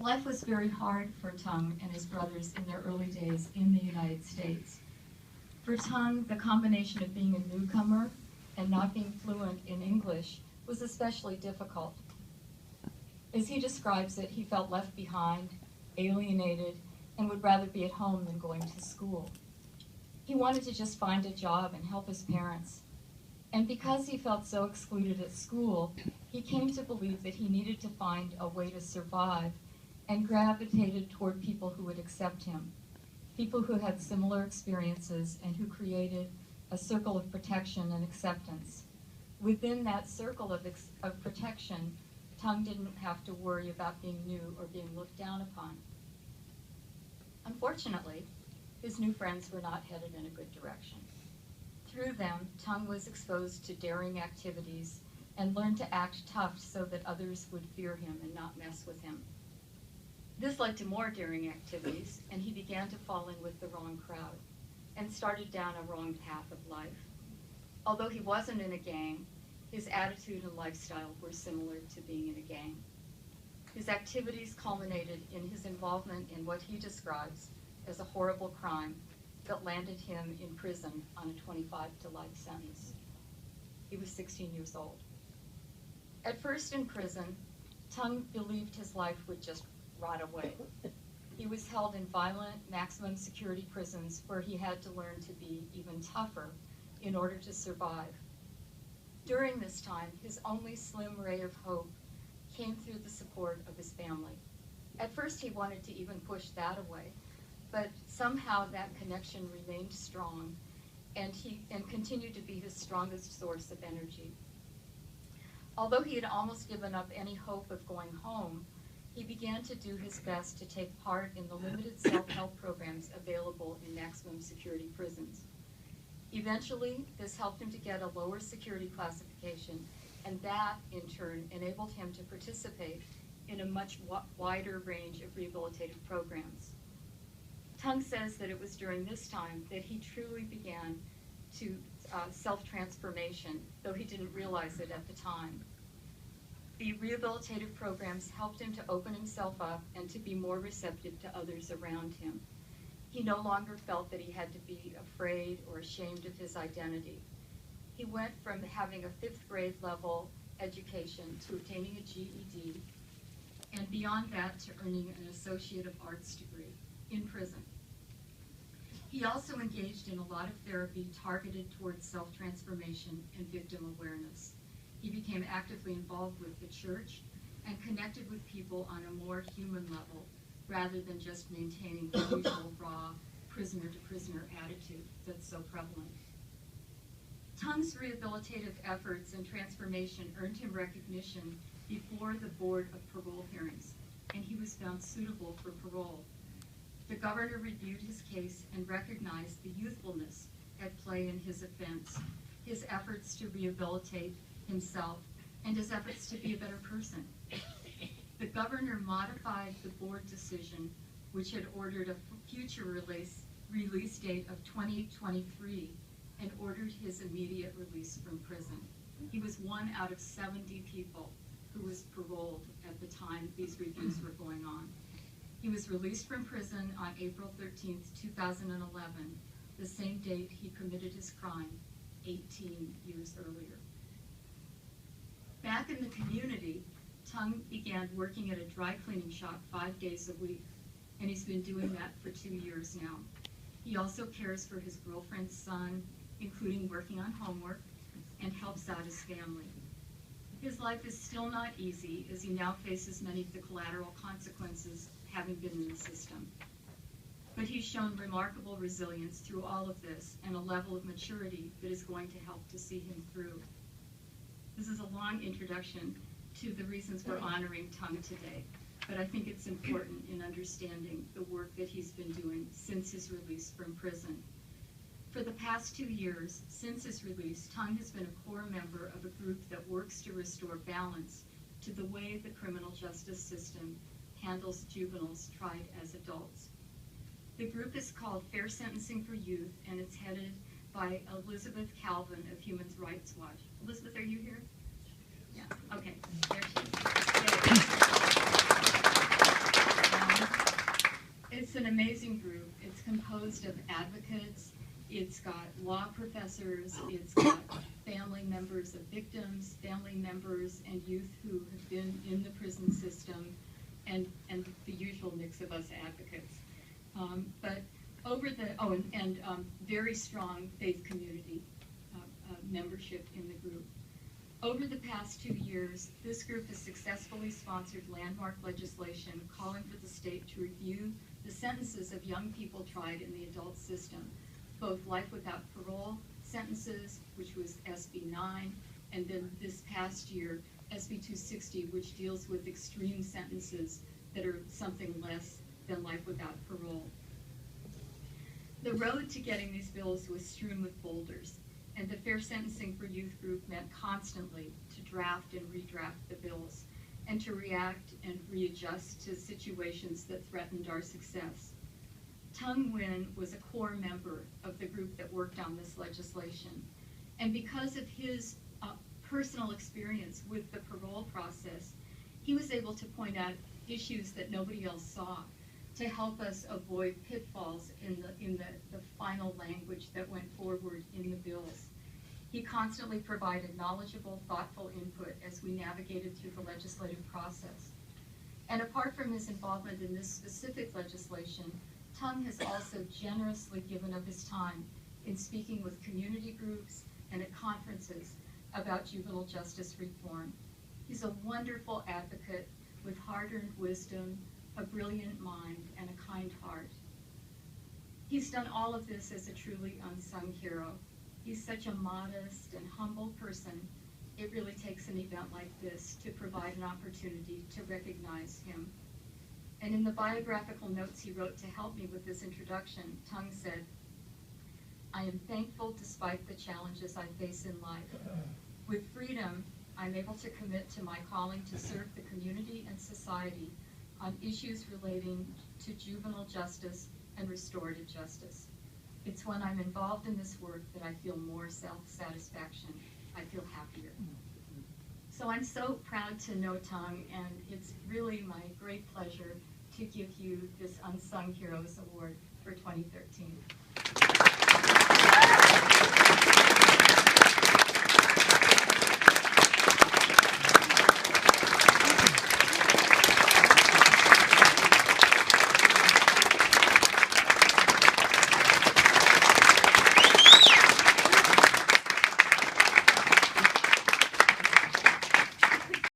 Life was very hard for Tung and his brothers in their early days in the United States. For Tung, the combination of being a newcomer and not being fluent in English was especially difficult. As he describes it, he felt left behind, alienated, and would rather be at home than going to school. He wanted to just find a job and help his parents. And because he felt so excluded at school, he came to believe that he needed to find a way to survive and gravitated toward people who would accept him, people who had similar experiences and who created a circle of protection and acceptance. Within that circle of protection, Tung didn't have to worry about being new or being looked down upon. Unfortunately, his new friends were not headed in a good direction. Through them, Tung was exposed to daring activities and learned to act tough so that others would fear him and not mess with him. This led to more daring activities, and he began to fall in with the wrong crowd and started down a wrong path of life. Although he wasn't in a gang, his attitude and lifestyle were similar to being in a gang. His activities culminated in his involvement in what he describes as a horrible crime that landed him in prison on a 25 to life sentence. He was 16 years old. At first in prison, Tung believed his life would just rot away. He was held in violent, maximum security prisons where he had to learn to be even tougher in order to survive. During this time, his only slim ray of hope came through the support of his family. At first, he wanted to even push that away, but somehow that connection remained strong and continued to be his strongest source of energy. Although he had almost given up any hope of going home, he began to do his best to take part in the limited self-help programs available in maximum security prisons. Eventually, this helped him to get a lower security classification, and that, in turn, enabled him to participate in a much wider range of rehabilitative programs. Tung says that it was during this time that he truly began to self-transformation, though he didn't realize it at the time. The rehabilitative programs helped him to open himself up and to be more receptive to others around him. He no longer felt that he had to be afraid or ashamed of his identity. He went from having a 5th grade level education to obtaining a GED, and beyond that to earning an Associate of Arts degree in prison. He also engaged in a lot of therapy targeted towards self-transformation and victim awareness. He became actively involved with the church and connected with people on a more human level, rather than just maintaining the usual raw prisoner-to-prisoner attitude that's so prevalent. Tung's rehabilitative efforts and transformation earned him recognition before the Board of Parole hearings, and he was found suitable for parole. The governor reviewed his case and recognized the youthfulness at play in his offense, his efforts to rehabilitate himself, and his efforts to be a better person. The governor modified the board decision, which had ordered a future release date of 2023, and ordered his immediate release from prison. He was one out of 70 people who was paroled at the time these reviews were going on. He was released from prison on April 13th, 2011, the same date he committed his crime 18 years earlier. Back in the community, Tung began working at a dry cleaning shop 5 days a week, and he's been doing that for 2 years now. He also cares for his girlfriend's son, including working on homework, and helps out his family. His life is still not easy, as he now faces many of the collateral consequences of having been in the system. But he's shown remarkable resilience through all of this and a level of maturity that is going to help to see him through. This is a long introduction to the reasons we're honoring Tung today, but I think it's important in understanding the work that he's been doing since his release from prison. For the past 2 years, since his release, Tung has been a core member of a group that works to restore balance to the way the criminal justice system handles juveniles tried as adults. The group is called Fair Sentencing for Youth, and it's headed by Elizabeth Calvin of Human Rights Watch. Elizabeth, are you here? Yeah, okay, there she is. amazing group. It's composed of advocates, it's got law professors, it's got family members of victims, family members and youth who have been in the prison system, and the usual mix of us advocates. But over the, very strong faith community membership in the group. Over the past 2 years, this group has successfully sponsored landmark legislation calling for the state to review the sentences of young people tried in the adult system, both life without parole sentences, which was SB 9, and then this past year, SB 260, which deals with extreme sentences that are something less than life without parole. The road to getting these bills was strewn with boulders, and the Fair Sentencing for Youth group met constantly to draft and redraft the bills, and to react and readjust to situations that threatened our success. Tung Nguyen was a core member of the group that worked on this legislation, and because of his personal experience with the parole process, he was able to point out issues that nobody else saw to help us avoid pitfalls in the final language that went forward in the bills. He constantly provided knowledgeable, thoughtful input as we navigated through the legislative process. And apart from his involvement in this specific legislation, Tung has also generously given of his time in speaking with community groups and at conferences about juvenile justice reform. He's a wonderful advocate with hard-earned wisdom, a brilliant mind, and a kind heart. He's done all of this as a truly unsung hero. He's such a modest and humble person. It really takes an event like this to provide an opportunity to recognize him. And in the biographical notes he wrote to help me with this introduction, Tung said, "I am thankful despite the challenges I face in life. With freedom, I'm able to commit to my calling to serve the community and society on issues relating to juvenile justice and restorative justice. It's when I'm involved in this work that I feel more self-satisfaction. I feel happier." So I'm so proud to know Tung, and it's really my great pleasure to give you this Unsung Heroes Award for 2013.